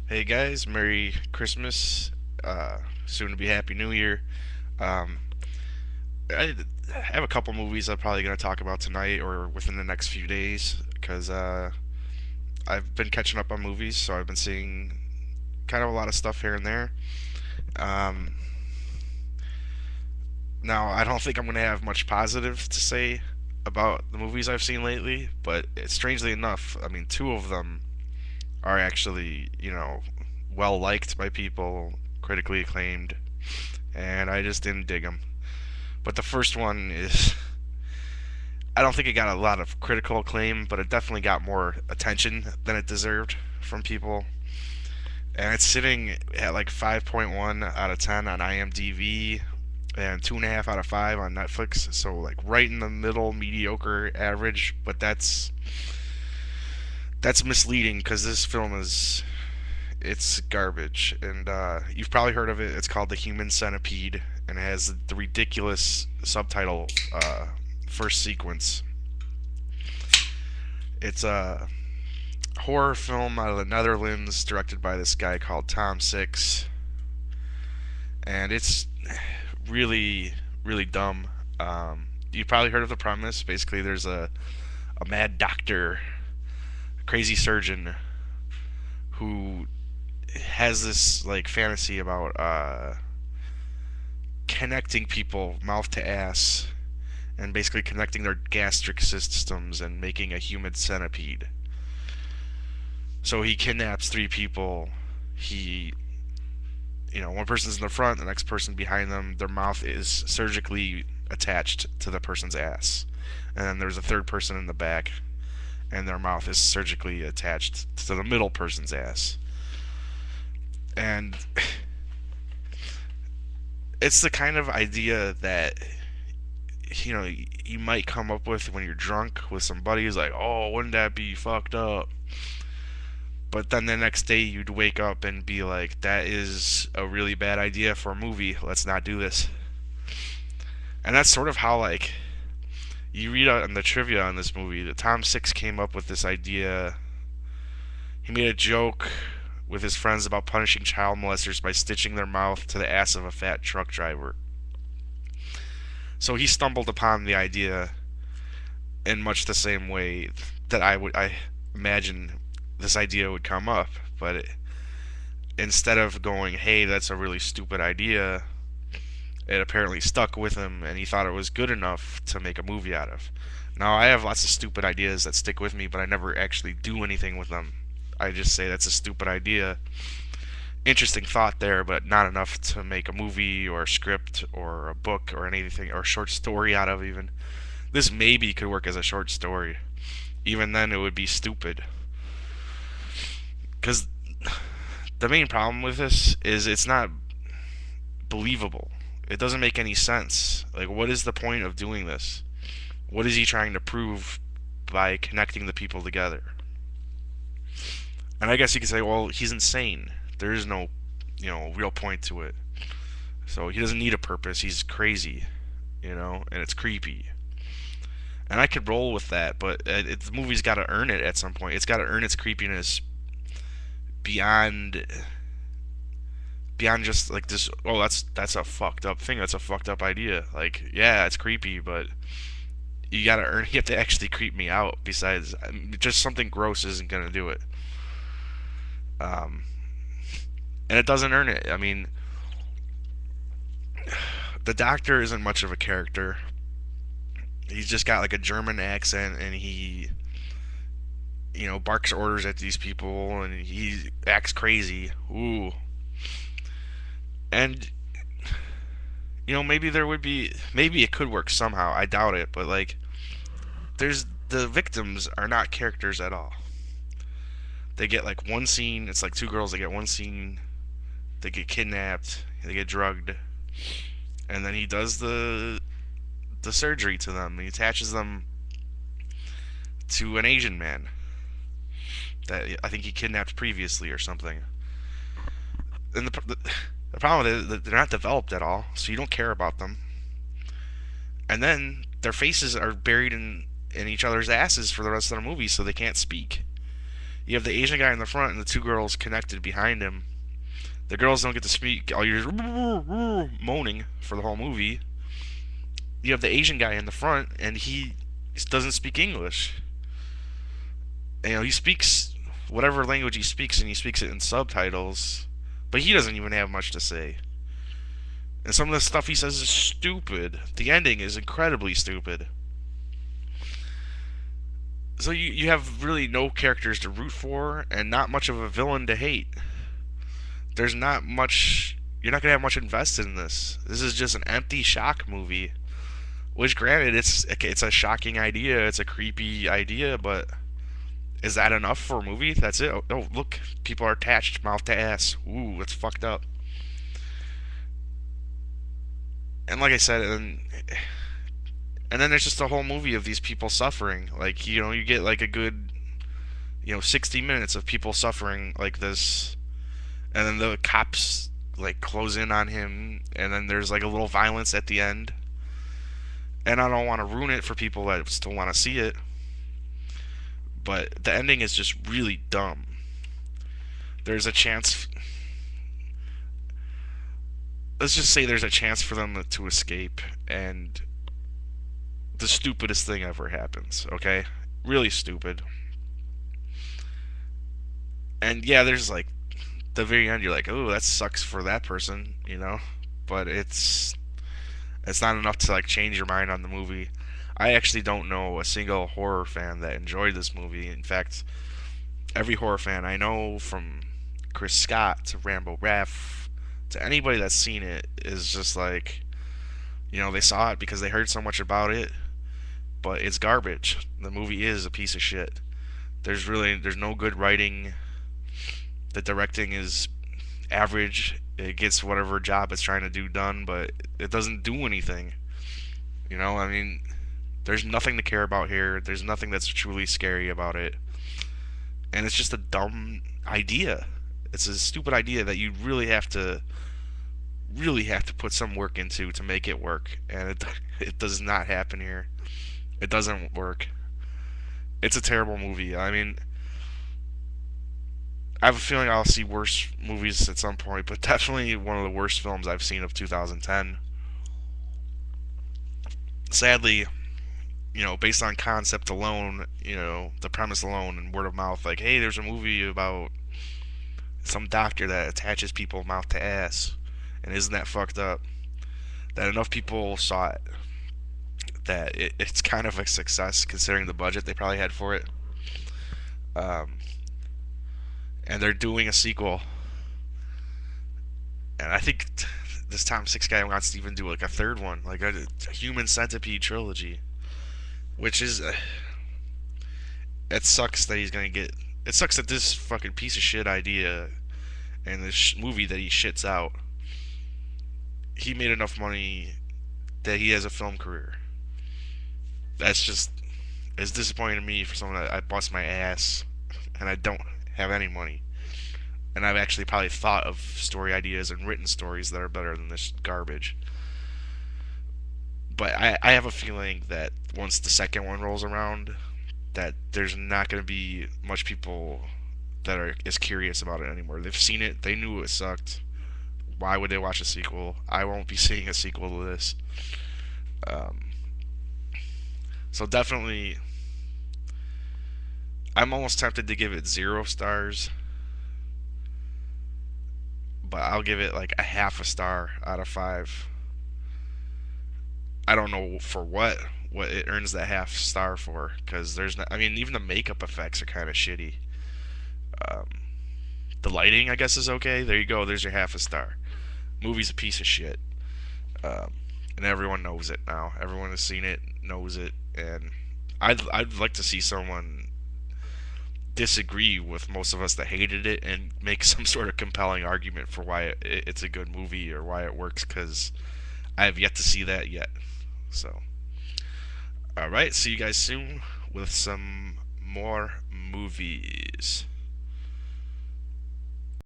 Hey guys, Merry Christmas. Soon to be Happy New Year. Um, I have a couple movies I'm probably going to talk about tonight or within the next few days because I've been catching up on movies, so I've been seeing kind of a lot of stuff here and there. Um, Now, I don't think I'm going to have much positive to say about the movies I've seen lately, but strangely enough, I mean, two of them are actually, well liked by people, critically acclaimed, and I just didn't dig them. But the first one is, I don't think it got a lot of critical acclaim, but it definitely got more attention than it deserved from people. And it's sitting at like 5.1 out of 10 on IMDb and 2.5 out of 5 on Netflix. So like right in the middle, mediocre average. But that's misleading because this film is it's garbage. And you've probably heard of it. It's called The Human Centipede, and it has the ridiculous subtitle first sequence. It's a horror film out of the Netherlands, directed by this guy called Tom Six, and it's really, really dumb. You probably heard of the premise. Basically, there's a mad doctor, a crazy surgeon who has this like fantasy about connecting people mouth to ass and basically connecting their gastric systems and making a human centipede. So he kidnaps three people. He, one person's in the front, the next person behind them. Their mouth is surgically attached to the person's ass. And then there's a third person in the back, and their mouth is surgically attached to the middle person's ass. And it's the kind of idea that you might come up with when you're drunk with some buddies, like, oh, wouldn't that be fucked up? But then the next day you'd wake up and be like, that is a really bad idea for a movie. Let's not do this. And that's sort of how, like, you read out in the trivia on this movie that Tom Six came up with this idea. He made a joke with his friends about punishing child molesters by stitching their mouth to the ass of a fat truck driver. So he stumbled upon the idea in much the same way that I imagine this idea would come up, but instead of going, "Hey, that's a really stupid idea," it apparently stuck with him, and he thought it was good enough to make a movie out of. Now, I have lots of stupid ideas that stick with me, but I never actually do anything with them. I just say that's a stupid idea. Interesting thought there, but not enough to make a movie or a script or a book or anything or a short story out of, even. This maybe could work as a short story. Even then, it would be stupid. Because the main problem with this is it's not believable. It doesn't make any sense. Like, what is the point of doing this? What is he trying to prove by connecting the people together? And I guess you could say, well, he's insane. There is no, real point to it. So he doesn't need a purpose. He's crazy, and it's creepy. And I could roll with that, but the movie's got to earn it at some point. It's got to earn its creepiness beyond just like this. Oh, that's a fucked up thing. That's a fucked up idea. Like, yeah, it's creepy, but you gotta earn. You have to actually creep me out. Besides, just something gross isn't gonna do it. Um, and it doesn't earn it. I mean, the doctor isn't much of a character. He's just got like a German accent, and he, barks orders at these people, and he acts crazy. Ooh, and maybe there would be, maybe it could work somehow. I doubt it, but like, there's the victims are not characters at all. They get like one scene. It's like two girls. They get one scene. They get kidnapped. They get drugged, and then he does the surgery to them. He attaches them to an Asian man that I think he kidnapped previously or something. And the problem is that they're not developed at all, so you don't care about them. And then their faces are buried in each other's asses for the rest of the movie, so they can't speak. You have the Asian guy in the front and the two girls connected behind him. The girls don't get to speak. All you're moaning for the whole movie. You have the Asian guy in the front, and he doesn't speak English. He speaks whatever language he speaks, and he speaks it in subtitles. But he doesn't even have much to say. And some of the stuff he says is stupid. The ending is incredibly stupid. So you have really no characters to root for, and not much of a villain to hate. There's not much. You're not gonna have much invested in this. This is just an empty shock movie. Which, granted, it's a shocking idea. It's a creepy idea, but is that enough for a movie? That's it. Oh, look, people are attached mouth to ass. Ooh, it's fucked up. And like I said, and then there's just a whole movie of these people suffering. Like, you get like a good 60 minutes of people suffering like this, and then the cops like close in on him, and then there's like a little violence at the end. And I don't want to ruin it for people that still want to see it, but the ending is just really dumb. There's a chance. Let's just say there's a chance for them to escape, and the stupidest thing ever happens. Okay, really stupid. And yeah, there's like the very end. You're like, oh, that sucks for that person. But it's not enough to like change your mind on the movie. I actually don't know a single horror fan that enjoyed this movie. In fact, every horror fan I know, from Chris Scott to Rambo Raff to anybody that's seen it, is just like, they saw it because they heard so much about it, but it's garbage. The movie is a piece of shit. There's no good writing. The directing is average. It gets whatever job it's trying to do done, but it doesn't do anything. I mean, there's nothing to care about here. There's nothing that's truly scary about it. And it's just a dumb idea. It's a stupid idea that you really have to put some work into to make it work. And it does not happen here. It doesn't work. It's a terrible movie. I mean, I have a feeling I'll see worse movies at some point, but definitely one of the worst films I've seen of 2010. Sadly, based on concept alone, the premise alone and word of mouth, like, hey, there's a movie about some doctor that attaches people mouth to ass, and isn't that fucked up? That enough people saw it, that it's kind of a success considering the budget they probably had for it. Um, and they're doing a sequel, and I think this Tom Six guy wants to even do like a third one, like a Human Centipede trilogy, which is it sucks that he's gonna get. It sucks that this fucking piece of shit idea and this movie that he shits out, he made enough money that he has a film career. That's just, it's disappointing to me for someone that I bust my ass and I don't have any money. And I've actually probably thought of story ideas and written stories that are better than this garbage. But I have a feeling that once the second one rolls around, that there's not going to be much people that are as curious about it anymore. They've seen it, they knew it sucked. Why would they watch a sequel? I won't be seeing a sequel to this. So definitely, I'm almost tempted to give it 0 stars, but I'll give it like a half a star out of 5. I don't know for what it earns that half star for, because there's not. I mean, even the makeup effects are kind of shitty. Um, the lighting, I guess, is okay. There you go. There's your half a star. Movie's a piece of shit, and everyone knows it now. Everyone has seen it, knows it, and I'd like to see someone disagree with most of us that hated it and make some sort of compelling argument for why it's a good movie or why it works, because I have yet to see that yet. So, alright, see you guys soon with some more movies.